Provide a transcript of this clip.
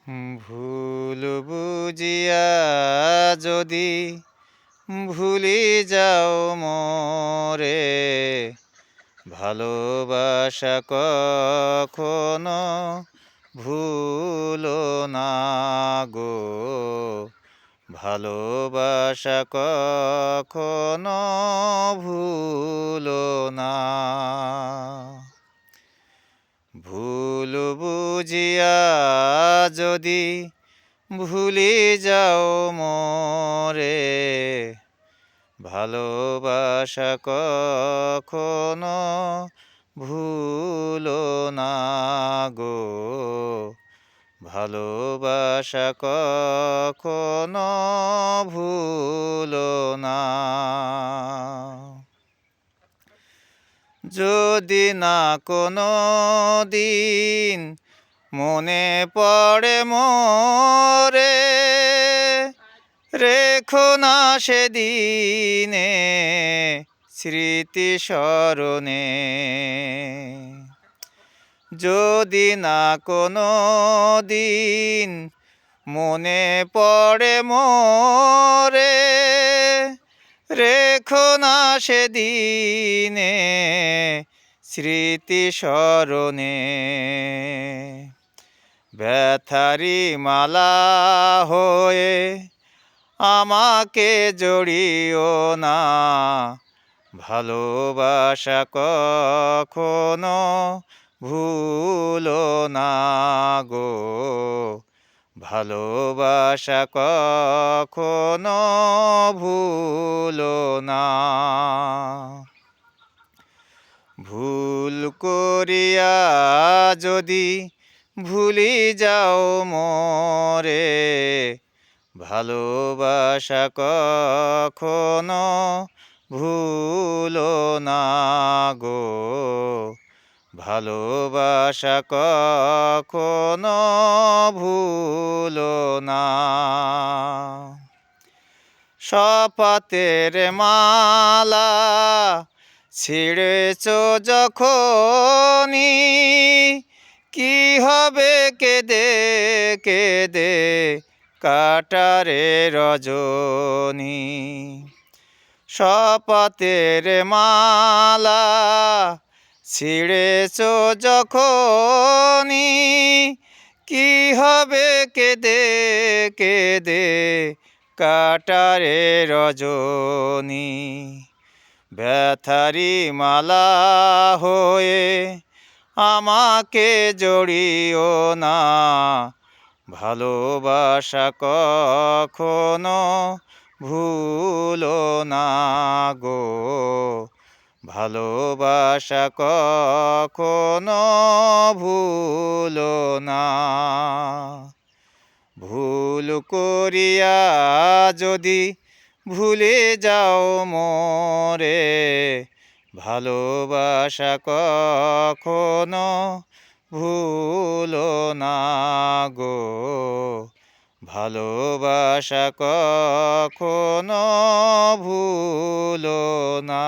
ভুল বুঝিয়া যদি ভুলি যাও মোরে, ভালোবাসা কখনো ভুলো না গো। ভালোবাসা কখনো ভুলো না। ভুল বুঝিয়া যদি ভুলি যাও মোরে, ভালোবাসা কখনো ভুলো না গো। ভালোবাসা কখনো ভুলো না। যদি না কোনো দিন মনে পড়ে মোরে, রেখো না সেদিনে স্মৃতি স্মরণে। যদি না কোনো দিন মনে পড়ে মোরে, রেখো না সেদিনে স্মৃতি স্মরণে। ব্যথারি মালা হয়ে আমাকে জড়িও না, ভালোবাসা কখনো ভুলো না গো। ভালোবাসা কখনো ভুলো না। ভুল করিয়া যদি ভুলি যাও মোরে, ভালোবাসা কখনো ভুলো না গো। ভালোবাসা কখনো ভুলো না। শপথের মালা ছিঁড়েছ যখনি, কি হবে কেঁদে কেঁদে কাটারে রজনী। শপথের মালা ছিঁড়েছ যখনি, কি হবে কেঁদে কেঁদে কাটারে রজনী। ব্যথারি মালা হয়ে আমাকে জড়িও না, ভালোবাসা কখনো ভুলো না গো। ভালোবাসা কখনো ভুলো না। ভুল করিয়া যদি ভুলে যাও মোরে, ভালোবাসা কখনো ভুলো না গো। ভালোবাসা কখনো ভুলো না।